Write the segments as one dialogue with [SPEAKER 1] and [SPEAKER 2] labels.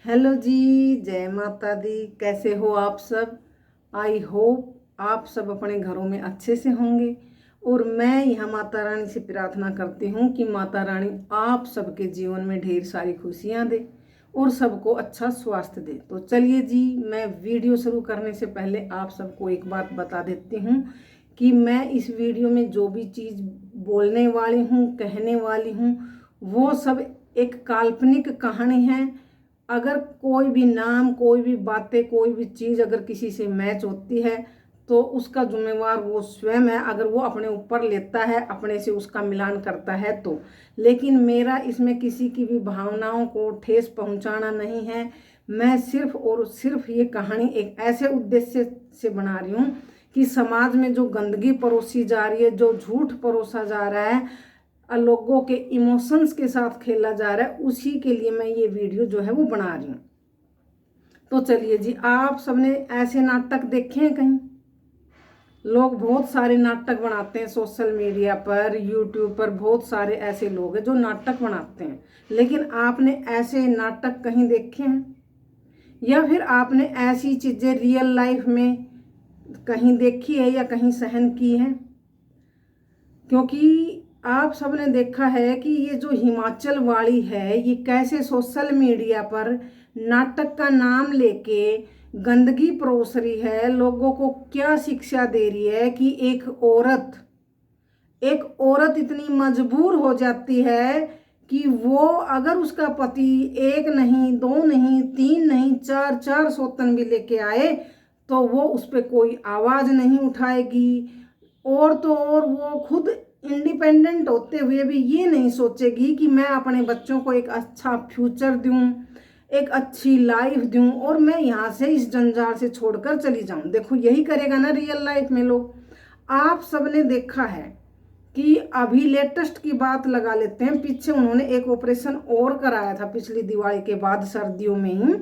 [SPEAKER 1] Hello जी। जय माता दी। कैसे हो आप सब? आई होप आप सब अपने घरों में अच्छे से होंगे। और मैं यहाँ माता रानी से प्रार्थना करती हूँ कि माता रानी आप सबके जीवन में ढेर सारी खुशियाँ दे और सबको अच्छा स्वास्थ्य दे। तो चलिए जी, मैं वीडियो शुरू करने से पहले आप सबको एक बात बता देती हूँ कि मैं इस वीडियो में जो भी चीज़ बोलने वाली हूँ, कहने वाली हूँ, वो सब एक काल्पनिक कहानी है। अगर कोई भी नाम, कोई भी बातें, कोई भी चीज़ अगर किसी से मैच होती है तो उसका जिम्मेवार वो स्वयं है, अगर वो अपने ऊपर लेता है, अपने से उसका मिलान करता है तो। लेकिन मेरा इसमें किसी की भी भावनाओं को ठेस पहुंचाना नहीं है। मैं सिर्फ और सिर्फ ये कहानी एक ऐसे उद्देश्य से बना रही हूँ कि समाज में जो गंदगी परोसी जा रही है, जो झूठ परोसा जा रहा है, लोगों के इमोशंस के साथ खेला जा रहा है, उसी के लिए मैं ये वीडियो जो है वो बना रही हूँ। तो चलिए जी, आप सबने ऐसे नाटक देखे हैं कहीं? लोग बहुत सारे नाटक बनाते हैं सोशल मीडिया पर, यूट्यूब पर बहुत सारे ऐसे लोग हैं जो नाटक बनाते हैं। लेकिन आपने ऐसे नाटक कहीं देखे हैं? या फिर आपने ऐसी चीज़ें रियल लाइफ में कहीं देखी है या कहीं सहन की है? क्योंकि आप सबने देखा है कि ये जो हिमाचल वाली है, ये कैसे सोशल मीडिया पर नाटक का नाम लेके गंदगी परोस रही है, लोगों को क्या शिक्षा दे रही है कि एक औरत इतनी मजबूर हो जाती है कि वो अगर उसका पति एक नहीं, दो नहीं, तीन नहीं, चार चार सौतन भी लेके आए तो वो उस पर कोई आवाज़ नहीं उठाएगी। और तो और वो खुद इंडिपेंडेंट होते हुए भी ये नहीं सोचेगी कि मैं अपने बच्चों को एक अच्छा फ्यूचर दूं, एक अच्छी लाइफ दूं और मैं यहाँ से इस जंजाल से छोड़कर चली जाऊं। देखो, यही करेगा ना रियल लाइफ में लोग। आप सबने देखा है कि अभी लेटेस्ट की बात लगा लेते हैं, पीछे उन्होंने एक ऑपरेशन और कराया था पिछली दिवाली के बाद सर्दियों में ही,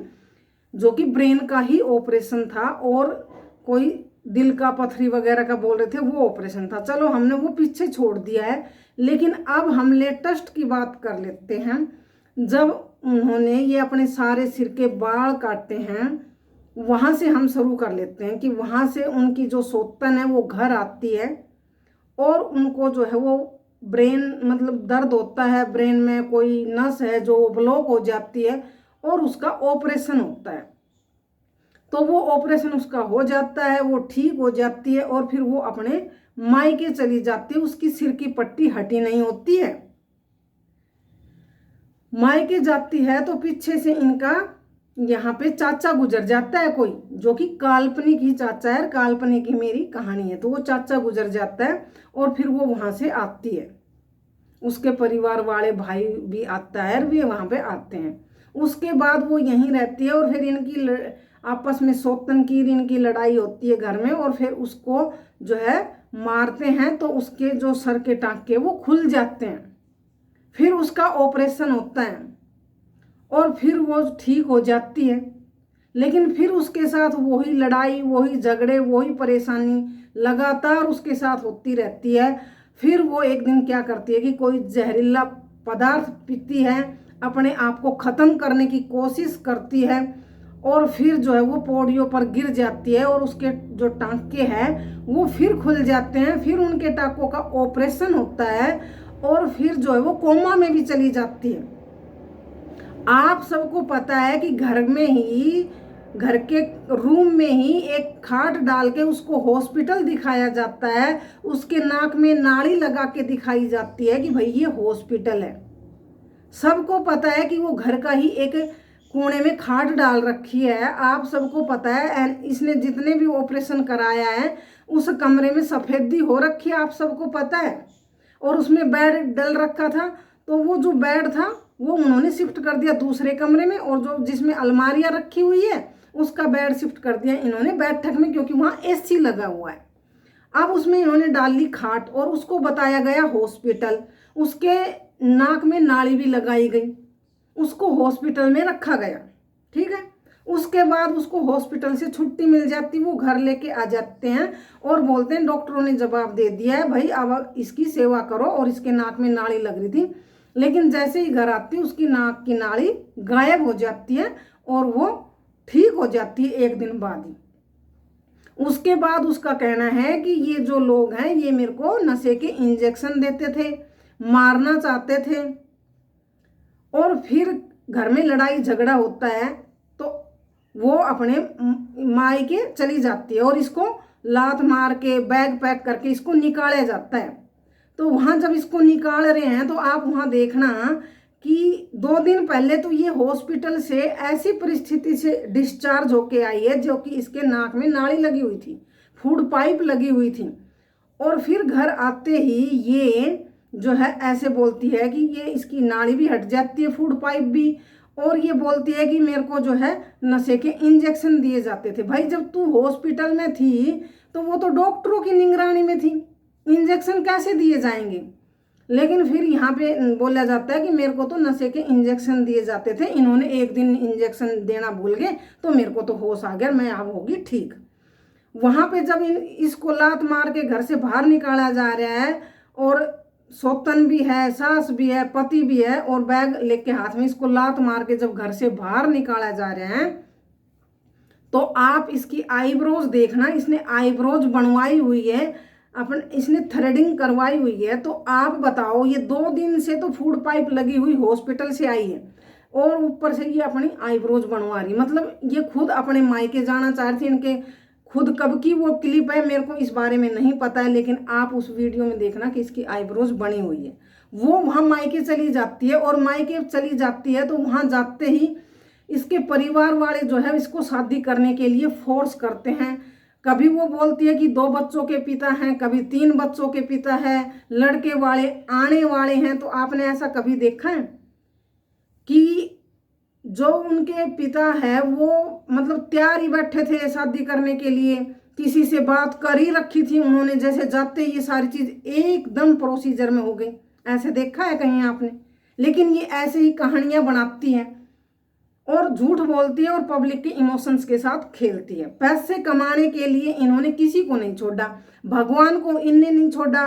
[SPEAKER 1] जो कि ब्रेन का ही ऑपरेशन था और कोई दिल का पथरी वगैरह का बोल रहे थे, वो ऑपरेशन था। चलो, हमने वो पीछे छोड़ दिया है। लेकिन अब हम लेटेस्ट की बात कर लेते हैं। जब उन्होंने ये अपने सारे सिर के बाल काटे हैं, वहां से हम शुरू कर लेते हैं कि वहां से उनकी जो सौतन है वो घर आती है और उनको जो है वो ब्रेन मतलब दर्द होता है, ब्रेन में कोई नस है जो ब्लॉक हो जाती है और उसका ऑपरेशन होता है। तो वो ऑपरेशन उसका हो जाता है, वो ठीक हो जाती है और फिर वो अपने मायके चली जाती है। उसकी सिर की पट्टी हटी नहीं होती है। मायके जाती है तो पीछे से इनका यहाँ पे चाचा गुजर जाता है कोई, जो कि काल्पनिक ही चाचा है, काल्पनिक ही मेरी कहानी है। तो वो चाचा गुजर जाता है और फिर वो वहां से आती है, उसके परिवार वाले भाई भी आता है और वे वहां पे आते हैं। उसके बाद वो यहीं रहती है और फिर इनकी आपस में सौतन की इनकी लड़ाई होती है घर में और फिर उसको जो है मारते हैं तो उसके जो सर के टांके वो खुल जाते हैं। फिर उसका ऑपरेशन होता है और फिर वो ठीक हो जाती है। लेकिन फिर उसके साथ वही लड़ाई, वही झगड़े, वही परेशानी लगातार उसके साथ होती रहती है। फिर वो एक दिन क्या करती है कि कोई जहरीला पदार्थ पीती है, अपने आप को ख़त्म करने की कोशिश करती है और फिर जो है वो पौड़ियों पर गिर जाती है और उसके जो टांके हैं वो फिर खुल जाते हैं। फिर उनके टांकों का ऑपरेशन होता है और फिर जो है वो कोमा में भी चली जाती है। आप सबको पता है कि घर में ही, घर के रूम में ही एक खाट डाल के उसको हॉस्पिटल दिखाया जाता है, उसके नाक में नाड़ी लगा के दिखाई जाती है कि भाई ये हॉस्पिटल है। सबको पता है कि वो घर का ही एक कोने में खाट डाल रखी है। आप सबको पता है इसने जितने भी ऑपरेशन कराया है उस कमरे में सफेदी हो रखी है, आप सबको पता है। और उसमें बेड डल रखा था, तो वो जो बेड था वो उन्होंने शिफ्ट कर दिया दूसरे कमरे में और जो जिसमें अलमारियां रखी हुई है उसका बेड शिफ्ट कर दिया इन्होंने बैठक में, क्योंकि वहाँ एसी लगा हुआ है। अब उसमें इन्होंने डाल ली खाट और उसको बताया गया हॉस्पिटल। उसके नाक में नाड़ी भी लगाई गई, उसको हॉस्पिटल में रखा गया। ठीक है, उसके बाद उसको हॉस्पिटल से छुट्टी मिल जाती, वो घर लेके आ जाते हैं और बोलते हैं डॉक्टरों ने जवाब दे दिया है भाई अब इसकी सेवा करो। और इसके नाक में नाड़ी लग रही थी लेकिन जैसे ही घर आती है उसकी नाक की नाड़ी गायब हो जाती है और वो ठीक हो जाती है 1 दिन बाद ही। उसके बाद उसका कहना है कि ये जो लोग हैं ये मेरे को नशे के इंजेक्शन देते थे, मारना चाहते थे, और फिर घर में लड़ाई झगड़ा होता है तो वो अपने मायके चली जाती है और इसको लात मार के बैग पैक करके इसको निकाला जाता है। तो वहाँ जब इसको निकाल रहे हैं तो आप वहाँ देखना कि 2 दिन पहले तो ये हॉस्पिटल से ऐसी परिस्थिति से डिस्चार्ज होके आई है जो कि इसके नाक में नाड़ी लगी हुई थी, फूड पाइप लगी हुई थी, और फिर घर आते ही ये जो है ऐसे बोलती है कि ये इसकी नाड़ी भी हट जाती है, फूड पाइप भी, और ये बोलती है कि मेरे को जो है नशे के इंजेक्शन दिए जाते थे। भाई जब तू हॉस्पिटल में थी तो वो तो डॉक्टरों की निगरानी में थी, इंजेक्शन कैसे दिए जाएंगे? लेकिन फिर यहाँ पे बोला जाता है कि मेरे को तो नशे के इंजेक्शन दिए जाते थे, इन्होंने 1 दिन इंजेक्शन देना भूल गए तो मेरे को तो होश आ गया, मैं अब होगी ठीक। वहाँ पे जब इसको लात मार के घर से बाहर निकाला जा रहा है और सौतन भी है, सास भी है, पति भी है, और बैग लेके हाथ में इसको लात मार के जब घर से बाहर निकाला जा रहा है तो आप इसकी आईब्रोज देखना, इसने आईब्रोज बनवाई हुई है, इसने थ्रेडिंग करवाई हुई है। तो आप बताओ, ये 2 दिन से तो फूड पाइप लगी हुई हॉस्पिटल से आई है और ऊपर से ये अपनी आईब्रोज बनवा रही, मतलब ये खुद अपने मायके जाना चाह रही थी। इनके खुद कब की वो क्लिप है मेरे को इस बारे में नहीं पता है, लेकिन आप उस वीडियो में देखना कि इसकी आईब्रोज बनी हुई है। वो वहाँ मायके चली जाती है और मायके चली जाती है तो वहाँ जाते ही इसके परिवार वाले जो है इसको शादी करने के लिए फोर्स करते हैं। कभी वो बोलती है कि 2 बच्चों के पिता हैं, कभी 3 बच्चों के पिता है, लड़के वाले आने वाले हैं। तो आपने ऐसा कभी देखा है कि जो उनके पिता है वो मतलब तैयार ही बैठे थे शादी करने के लिए, किसी से बात कर ही रखी थी उन्होंने, जैसे जाते ये सारी चीज एकदम प्रोसीजर में हो गई? ऐसे देखा है कहीं आपने? लेकिन ये ऐसे ही कहानियां बनाती है और झूठ बोलती है और पब्लिक के इमोशंस के साथ खेलती है। पैसे कमाने के लिए इन्होंने किसी को नहीं छोड़ा, भगवान को इनने नहीं छोड़ा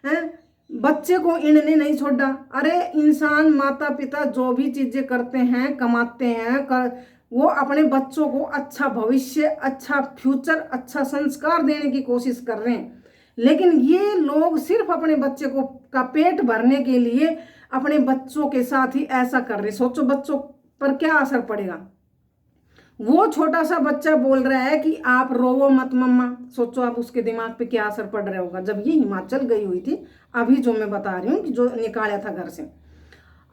[SPEAKER 1] है, बच्चे को इनने नहीं छोड़ा। अरे इंसान माता पिता जो भी चीजें करते हैं कमाते हैं वो अपने बच्चों को अच्छा भविष्य, अच्छा फ्यूचर, अच्छा संस्कार देने की कोशिश कर रहे हैं। लेकिन ये लोग सिर्फ अपने बच्चे को का पेट भरने के लिए अपने बच्चों के साथ ही ऐसा कर रहे। सोचो बच्चों पर क्या असर पड़ेगा। वो छोटा सा बच्चा बोल रहा है कि आप रोवो मत मम्मा, सोचो आप उसके दिमाग पे क्या असर पड़ रहा होगा। जब ये हिमाचल गई हुई थी, अभी जो मैं बता रही हूँ कि जो निकाला था घर से,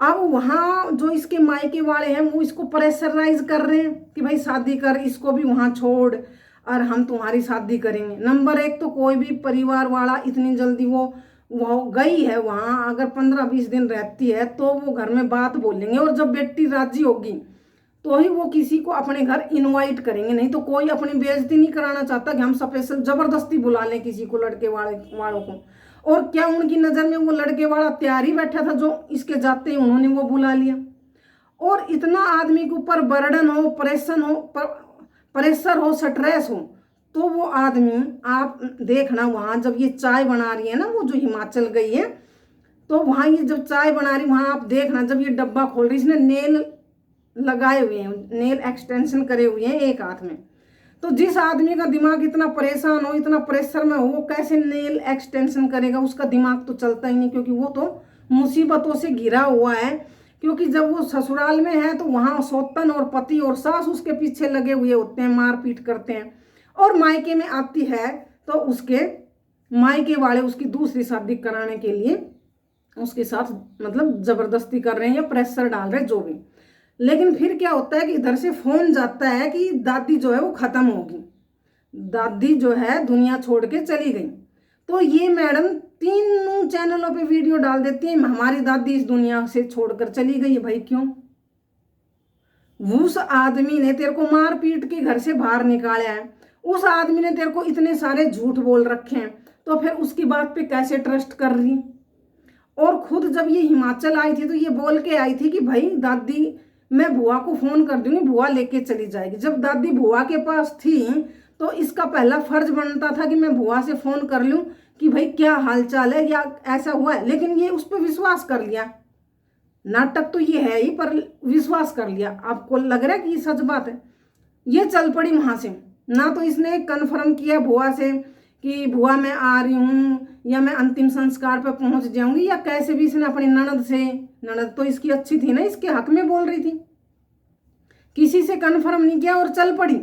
[SPEAKER 1] अब वहाँ जो इसके मायके वाले हैं वो इसको प्रेशराइज कर रहे हैं कि भाई शादी कर, इसको भी वहाँ छोड़ और हम तुम्हारी शादी करेंगे। नंबर 1 तो कोई भी परिवार वाला इतनी जल्दी वो गई है वहाँ, अगर 15-20 दिन रहती है तो वो घर में बात बोलेंगे, और जब बेटी राजी होगी तो ही वो किसी को अपने घर इनवाइट करेंगे। नहीं तो कोई अपनी बेइज्जती नहीं कराना चाहता कि हम स्पेशल जबरदस्ती बुला लें किसी को, लड़के वालों को। और क्या उनकी नज़र में वो लड़के वाला तैयार ही बैठा था जो इसके जाते ही उन्होंने वो बुला लिया। और इतना आदमी के ऊपर बर्डन हो, प्रेशर हो, स्ट्रेस हो, तो वो आदमी आप देखना वहाँ जब ये चाय बना रही है ना, वो जो हिमाचल गई है तो वहाँ ये जब चाय बना रही, वहाँ आप देखना जब ये डब्बा खोल रही, इसने नेल लगाए हुए हैं, नेल एक्सटेंशन करे हुए हैं एक हाथ में। तो जिस आदमी का दिमाग इतना परेशान हो, इतना प्रेशर में हो, वो कैसे नेल एक्सटेंशन करेगा? उसका दिमाग तो चलता ही नहीं, क्योंकि वो तो मुसीबतों से घिरा हुआ है। क्योंकि जब वो ससुराल में है तो वहाँ सौतन और पति और सास उसके पीछे लगे हुए होते हैं, मारपीट करते हैं, और मायके में आती है तो उसके मायके वाले उसकी दूसरी शादी कराने के लिए उसके साथ मतलब जबरदस्ती कर रहे हैं या प्रेशर डाल रहे हैं, जो भी। लेकिन फिर क्या होता है कि इधर से फोन जाता है कि दादी जो है वो खत्म होगी, दादी जो है दुनिया छोड़ के चली गई। तो ये मैडम 3 चैनलों पे वीडियो डाल देती है, हमारी दादी इस दुनिया से छोड़कर चली गई है। भाई क्यों? उस आदमी ने तेरे को मार पीट के घर से बाहर निकाला है, उस आदमी ने तेरे को इतने सारे झूठ बोल रखे हैं, तो फिर उसकी बात पे कैसे ट्रस्ट कर रही? और खुद जब ये हिमाचल आई थी तो ये बोल के आई थी कि भाई दादी मैं बुआ को फोन कर दूंगी, बुआ लेके चली जाएगी। जब दादी बुआ के पास थी तो इसका पहला फर्ज बनता था कि मैं बुआ से फोन कर लूं कि भाई क्या हालचाल है या ऐसा हुआ है। लेकिन ये उस पर विश्वास कर लिया, नाटक तो ये है ही, पर विश्वास कर लिया, आपको लग रहा है कि ये सच बात है। ये चल पड़ी वहां से। ना तो इसने कन्फर्म किया बुआ से कि बुआ मैं आ रही हूँ, या मैं अंतिम संस्कार पे पहुंच जाऊंगी, या कैसे भी इसने अपनी ननद से, ननद तो इसकी अच्छी थी ना, इसके हक में बोल रही थी, किसी से कन्फर्म नहीं किया और चल पड़ी।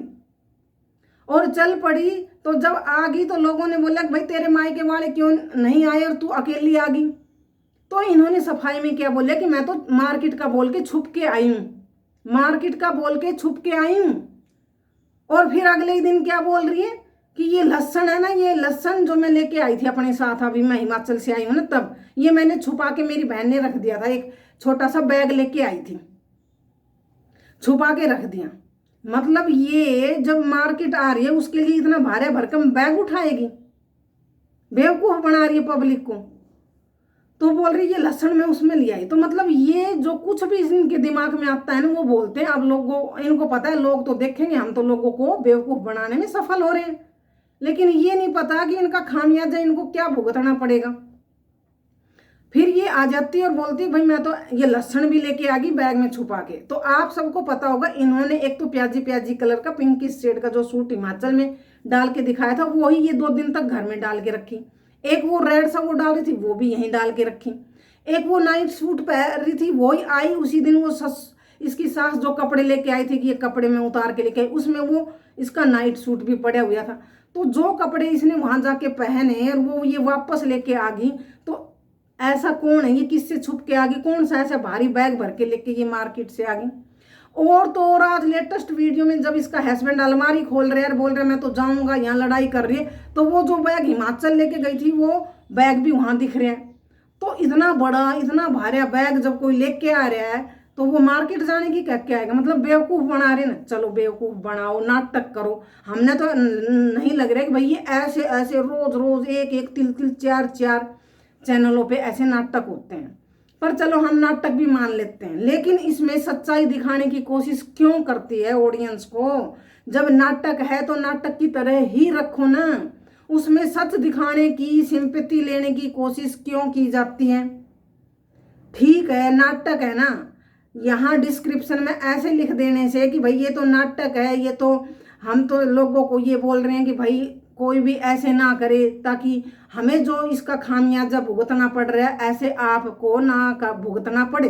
[SPEAKER 1] और चल पड़ी तो जब आ गई तो लोगों ने बोला भाई तेरे मायके वाले क्यों नहीं आए और तू अकेली आ गई। तो इन्होंने सफाई में क्या बोले कि मैं तो मार्केट का बोल के छुप के आई हूं, मार्केट का बोल के छुप के आई हूं। और फिर अगले ही दिन क्या बोल रही है कि ये लहसुन है ना, ये लहसुन जो मैं लेके आई थी अपने साथ, अभी मैं हिमाचल से आई हूं ना, तब ये मैंने छुपा के, मेरी बहन ने रख दिया था, एक छोटा सा बैग लेके आई थी, छुपा के रख दिया। मतलब ये जब मार्केट आ रही है उसके लिए इतना भारे भरकम बैग उठाएगी, बेवकूफ बना रही है पब्लिक को। तो बोल रही है ये लहसुन में उसमें ले आई। तो मतलब ये जो कुछ भी इनके दिमाग में आता है ना वो बोलते हैं। अब लोगों, इनको पता है लोग तो देखेंगे, हम तो लोगों को बेवकूफ बनाने में सफल हो रहे हैं, लेकिन ये नहीं पता कि इनका खामियाजा इनको क्या भुगतना पड़ेगा। फिर ये आ जाती है और बोलती है भाई मैं तो ये लहसुन भी लेके आ गई बैग में छुपा के। तो आप सबको पता होगा इन्होंने एक तो प्याजी प्याजी कलर का पिंकी शेड का जो सूट हिमाचल में डाल के दिखाया था, वही ये 2 दिन तक घर में डाल के रखी। एक वो रेड सा वो डाल रही थी, वो भी यहीं डाल के रखी। एक वो नाइट सूट पहन रही थी, वही आई उसी दिन वो इसकी सास जो कपड़े लेके आई थी कि ये कपड़े में उतार के लेके आई, उसमें वो इसका नाइट सूट भी पड़ा हुआ था। तो जो कपड़े इसने वहां जाके पहने और वो ये वापस लेके आ गई, तो ऐसा कौन है, ये किससे छुप के आ गई, कौन सा ऐसा भारी बैग भर के लेके ये मार्केट से आ गई। और तो और आज लेटेस्ट वीडियो में जब इसका हस्बैंड अलमारी खोल रहे हैं, बोल रहे मैं तो जाऊंगा, यहाँ लड़ाई कर रही है, तो वो जो बैग हिमाचल लेके गई थी वो बैग भी वहां दिख रहे हैं। तो इतना बड़ा इतना भारी बैग जब कोई लेके आ रहा है तो वो मार्केट जाने की क्या आएगा। मतलब बेवकूफ बना रहे ना, चलो बेवकूफ बनाओ, नाटक करो, हमने तो नहीं लग रहा है कि भाई ये ऐसे ऐसे रोज रोज एक एक तिल तिल 4 चैनलों पे ऐसे नाटक होते हैं। पर चलो हम नाटक भी मान लेते हैं, लेकिन इसमें सच्चाई दिखाने की कोशिश क्यों करती है ऑडियंस को। जब नाटक है तो नाटक की तरह ही रखो ना, उसमें सच दिखाने की, सिंपैथी लेने की कोशिश क्यों की जाती है। ठीक है नाटक है ना, यहाँ डिस्क्रिप्शन में ऐसे लिख देने से कि भाई ये तो नाटक है, ये तो हम तो लोगों को ये बोल रहे हैं कि भाई कोई भी ऐसे ना करे, ताकि हमें जो इसका खामियाजा भुगतना पड़ रहा है ऐसे आपको ना का भुगतना पड़े।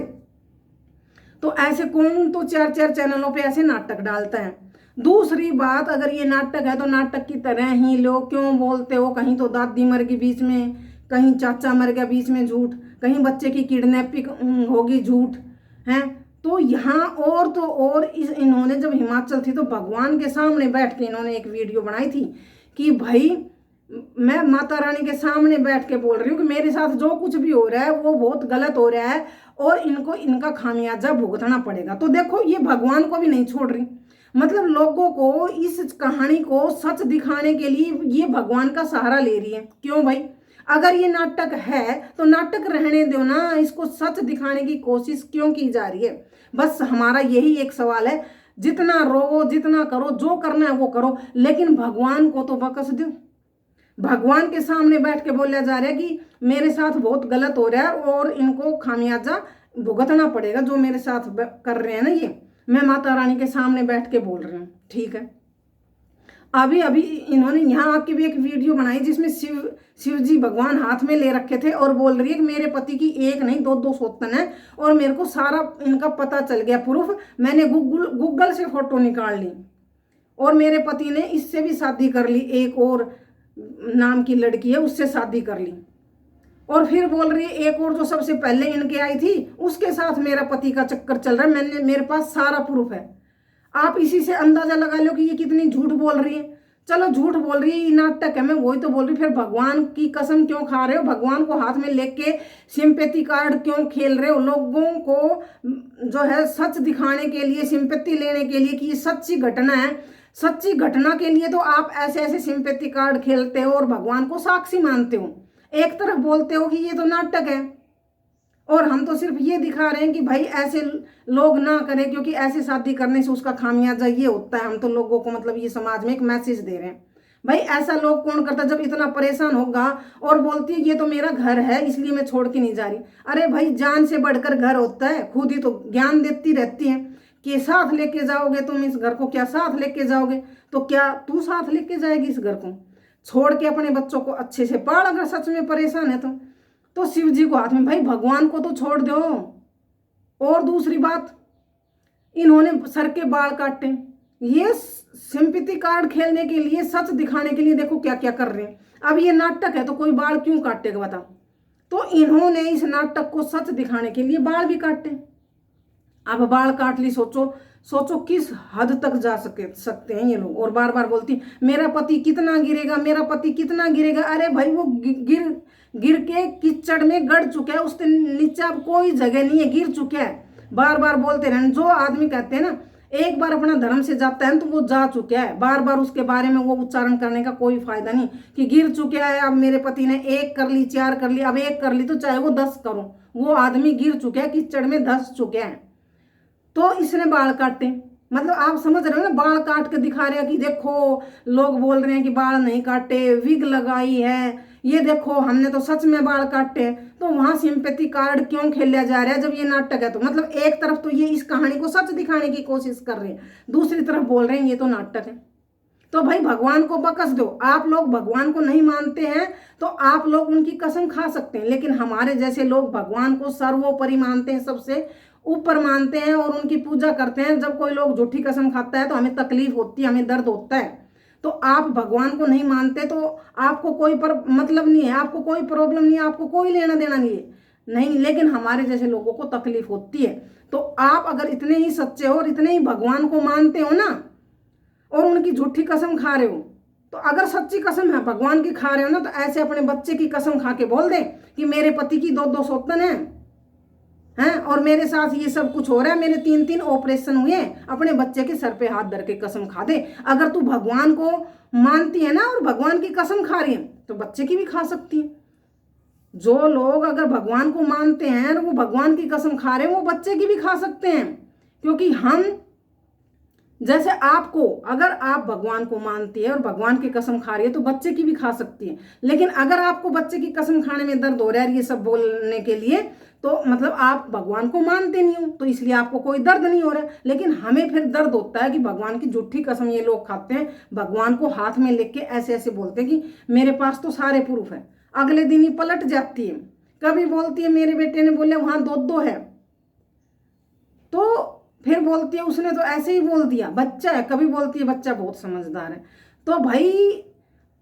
[SPEAKER 1] तो ऐसे कौन तो 4 चैनलों पे ऐसे नाटक डालता है। दूसरी बात, अगर ये नाटक है तो नाटक की तरह ही लोग क्यों बोलते हो, कहीं तो दादी मर गई बीच में, कहीं चाचा मर गया बीच में झूठ, कहीं बच्चे की किडनैपिंग होगी झूठ है। तो यहाँ और तो और इन्होंने जब हिमाचल थी तो भगवान के सामने बैठ के इन्होंने एक वीडियो बनाई थी कि भाई मैं माता रानी के सामने बैठ के बोल रही हूँ कि मेरे साथ जो कुछ भी हो रहा है वो बहुत गलत हो रहा है और इनको इनका खामियाजा भुगतना पड़ेगा। तो देखो ये भगवान को भी नहीं छोड़ रही, मतलब लोगों को इस कहानी को सच दिखाने के लिए ये भगवान का सहारा ले रही है। क्यों भाई, अगर ये नाटक है तो नाटक रहने दो ना, इसको सच दिखाने की कोशिश क्यों की जा रही है। बस हमारा यही एक सवाल है, जितना रोवो जितना करो, जो करना है वो करो, लेकिन भगवान को तो बकस दो। भगवान के सामने बैठ के बोला जा रहा है कि मेरे साथ बहुत गलत हो रहा है और इनको खामियाजा भुगतना पड़ेगा जो मेरे साथ कर रहे हैं ना, ये मैं माता रानी के सामने बैठ के बोल रही हूँ। ठीक है, अभी अभी इन्होंने यहाँ आके भी एक वीडियो बनाई जिसमें शिव जी भगवान हाथ में ले रखे थे और बोल रही है कि मेरे पति की एक नहीं 2 सौतन है और मेरे को सारा इनका पता चल गया, प्रूफ मैंने गूगल से फोटो निकाल ली और मेरे पति ने इससे भी शादी कर ली, एक और नाम की लड़की है उससे शादी कर ली। और फिर बोल रही है एक और जो सबसे पहले इनके आई थी उसके साथ मेरा पति का चक्कर चल रहा है, मेरे पास सारा प्रूफ है। आप इसी से अंदाजा लगा लो कि ये कितनी झूठ बोल रही है। चलो झूठ बोल रही है, ये नाटक है, मैं वही तो बोल रही। फिर भगवान की कसम क्यों खा रहे हो, भगवान को हाथ में लेके सिंपैथी कार्ड क्यों खेल रहे हो, लोगों को जो है सच दिखाने के लिए, सिंपैथी लेने के लिए कि ये सच्ची घटना है। सच्ची घटना के लिए तो आप ऐसे ऐसे सिंपैथी कार्ड खेलते हो और भगवान को साक्षी मानते हो। एक तरफ बोलते हो कि ये तो नाटक है और हम तो सिर्फ ये दिखा रहे हैं कि भाई ऐसे लोग ना करें क्योंकि ऐसे शादी करने से उसका खामियाजा ये होता है। हम तो लोगों को मतलब ये समाज में एक मैसेज दे रहे हैं। भाई ऐसा लोग कौन करता जब इतना परेशान होगा और बोलती है ये तो मेरा घर है इसलिए मैं छोड़ के नहीं जा रही। अरे भाई जान से बढ़कर घर होता है, खुद ही तो ज्ञान देती रहती है कि साथ लेके जाओगे तुम इस घर को, क्या साथ लेके जाओगे, तो क्या तू साथ लेके जाएगी इस घर को? छोड़ के अपने बच्चों को अच्छे से पाल, अगर सच में परेशान है तो शिव जी को हाथ में, भाई भगवान को तो छोड़ दो। और दूसरी बात, इन्होंने सर के बाल काटे, ये सिंपैथी कार्ड खेलने के लिए, सच दिखाने के लिए देखो क्या क्या कर रहे हैं। अब ये नाटक है तो कोई बाल क्यों काटेगा बता? तो इन्होंने इस नाटक को सच दिखाने के लिए बाल भी काटे। अब बाल काट ली, सोचो सोचो किस हद तक जा सकते हैं ये लोग। और बार बार बोलती मेरा पति कितना गिरेगा, मेरा पति कितना गिरेगा। अरे भाई वो गिर गिर के कीचड़ में गड़ चुका है, उससे नीचे अब कोई जगह नहीं है, गिर चुका है। बार बार बोलते रहने, जो आदमी कहते हैं ना एक बार अपना धर्म से जाता है तो वो जा चुका है, बार बार उसके बारे में वो उच्चारण करने का कोई फायदा नहीं कि गिर चुका है। अब मेरे पति ने 1 कर ली, 4 कर ली, अब 1 कर ली तो चाहे वो 10 करो, वो आदमी गिर चुका है, कीचड़ में धंस चुका है। तो इसने बाल काटे, मतलब आप समझ रहे हो ना, बाल काट के दिखा रहे हैं कि देखो लोग बोल रहे हैं कि बाल नहीं काटे, विग लगाई है, ये देखो हमने तो सच में बाल काटे। तो वहां सिंपैथी कार्ड क्यों खेला जा रहा है जब ये नाटक है? तो मतलब एक तरफ तो ये इस कहानी को सच दिखाने की कोशिश कर रहे हैं, दूसरी तरफ बोल रहे हैं ये तो नाटक है। तो भाई भगवान को बकस दो। आप लोग भगवान को नहीं मानते हैं तो आप लोग उनकी कसम खा सकते हैं, लेकिन हमारे जैसे लोग भगवान को सर्वोपरि मानते हैं, सबसे ऊपर मानते हैं और उनकी पूजा करते हैं। जब कोई लोग झूठी कसम खाता है तो हमें तकलीफ होती है, हमें दर्द होता है। तो आप भगवान को नहीं मानते तो आपको कोई मतलब नहीं है, आपको कोई प्रॉब्लम नहीं है, आपको कोई लेना देना नहीं है, नहीं, लेकिन हमारे जैसे लोगों को तकलीफ होती है। तो आप अगर इतने ही सच्चे हो और इतने ही भगवान को मानते हो ना और उनकी झूठी कसम खा रहे हो, तो अगर सच्ची कसम है भगवान की खा रहे हो ना, तो ऐसे अपने बच्चे की कसम खा के बोल दे कि मेरे पति की 2-2 सौतन हैं और मेरे साथ ये सब कुछ हो रहा है, मेरे 3-3 ऑपरेशन हुए, अपने बच्चे के सर पे हाथ धर के कसम खा दे। अगर तू भगवान को मानती है ना और भगवान की कसम खा रही है तो बच्चे की भी खा सकती है। जो लोग अगर भगवान को मानते हैं और वो भगवान की कसम खा रहे हैं वो बच्चे की भी खा सकते हैं, क्योंकि हम जैसे आपको, अगर आप भगवान को मानती है और भगवान की कसम खा रही है तो बच्चे की भी खा सकती है। लेकिन अगर आपको बच्चे की कसम खाने में दर्द हो रहा है ये सब बोलने के लिए, तो मतलब आप भगवान को मानते नहीं हो, तो इसलिए आपको कोई दर्द नहीं हो रहा है। लेकिन हमें फिर दर्द होता है कि भगवान की झूठी कसम ये लोग खाते हैं, भगवान को हाथ में लेके ऐसे ऐसे बोलते हैं कि मेरे पास तो सारे प्रूफ है, अगले दिन ही पलट जाती है। कभी बोलती है मेरे बेटे ने बोले वहां 2-2 है, तो फिर बोलती है उसने तो ऐसे ही बोल दिया, बच्चा है। कभी बोलती है बच्चा बहुत समझदार है। तो भाई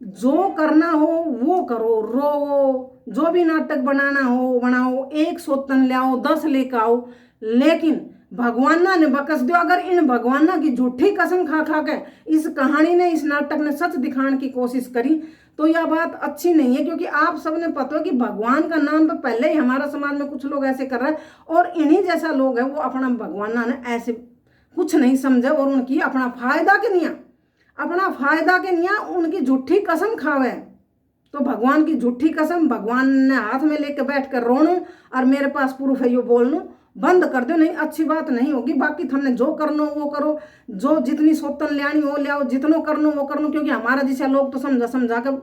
[SPEAKER 1] जो करना हो वो करो, रो, जो भी नाटक बनाना हो बनाओ, 1 सौतन ले आओ, 10 लेकर आओ, लेकिन भगवाना ने बकस दो। अगर इन भगवाना की झूठी कसम खा खा के इस कहानी ने, इस नाटक ने सच दिखाने की कोशिश करी तो यह बात अच्छी नहीं है, क्योंकि आप सबने पता है कि भगवान का नाम पे पहले ही हमारा समाज में कुछ लोग ऐसे कर रहे हैं और इन्हीं जैसा लोग है वो अपना भगवाना ने ऐसे कुछ नहीं समझे और उनकी अपना फायदा के नहीं, अपना फायदा के नहीं उनकी झूठी कसम खावे। तो भगवान की झूठी कसम भगवान ने हाथ में लेके बैठ कर रोनो और मेरे पास प्रूफ है यो बोलनो बंद कर दो, नहीं अच्छी बात नहीं होगी। बाकी हमने जो करना वो करो, जो जितनी सौतन ले आनी हो ले आओ, जितनो करना वो करनो, क्योंकि हमारा जैसे लोग तो समझा समझा कर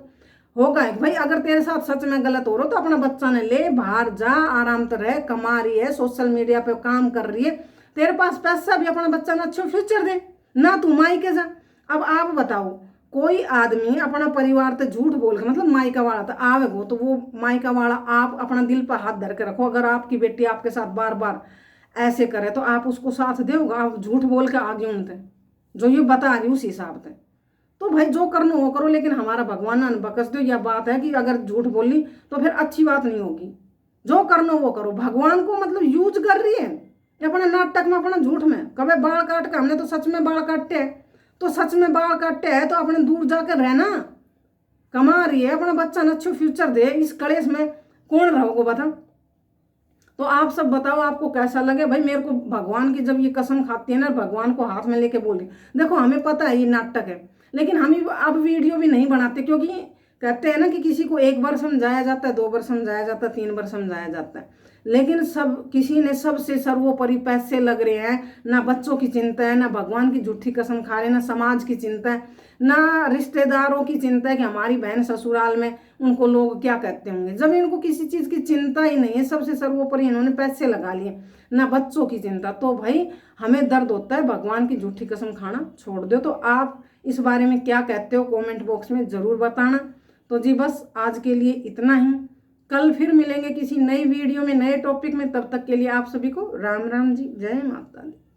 [SPEAKER 1] होगा भाई। अगर तेरे साथ सच में गलत हो रहा तो अपना बच्चा ने ले, बाहर जा, आराम तो रहे, कमा रही है, सोशल मीडिया पे काम कर रही है, तेरे पास पैसा भी, अपना बच्चा ने अच्छा फ्यूचर दे ना, तू मायके जा। अब आप बताओ, कोई आदमी अपना परिवार तो झूठ बोल के, मतलब मायका वाला तो आवेगो, तो वो मायका वाला आप अपना दिल पर हाथ धर के रखो। अगर आपकी बेटी आपके साथ बार बार ऐसे करे तो आप उसको साथ दोगे? आप झूठ बोल के आगे उनते जो ये बता रही उस हिसाब से। तो भाई जो करना वो करो, लेकिन हमारा भगवान ना बकस दो। यह बात है कि अगर झूठ बोली तो फिर अच्छी बात नहीं होगी। जो करना वो करो, भगवान को मतलब यूज कर रही है अपने नाटक में, अपना झूठ में। कभी बाल काट के, हमने तो सच में बाल काटते हैं, तो सच में बाल काटते हैं तो अपने दूर जाकर रहना, कमा रही है, अपना बच्चा ने अच्छा फ्यूचर दे, इस कलेश में कौन रहोगे बता? तो आप सब बताओ आपको कैसा लगे। भाई मेरे को भगवान की जब ये कसम खाती है ना, भगवान को हाथ में लेके बोल रही, देखो हमें पता है ये नाटक है, लेकिन हम अब वीडियो भी नहीं बनाते, क्योंकि कहते हैं ना कि किसी को 1 बार समझाया जाता है, 2 बार समझाया जाता है, 3 बार समझाया जाता है, लेकिन सब किसी ने सबसे सर्वोपरि पैसे लग रहे हैं, ना बच्चों की चिंता है, ना भगवान की झूठी कसम खा रहे, ना समाज की चिंता है, ना रिश्तेदारों की चिंता है कि हमारी बहन ससुराल में उनको लोग क्या कहते होंगे। जब इनको किसी चीज की चिंता ही नहीं है, सबसे सर्वोपरि इन्होंने पैसे लगा लिए, ना बच्चों की चिंता, तो भाई हमें दर्द होता है। भगवान की झूठी कसम खाना छोड़ दो। तो आप इस बारे में क्या कहते हो कमेंट बॉक्स में जरूर बताना। तो जी बस आज के लिए इतना ही। कल फिर मिलेंगे किसी नई वीडियो में, नए टॉपिक में। तब तक के लिए आप सभी को राम राम जी, जय माता दी।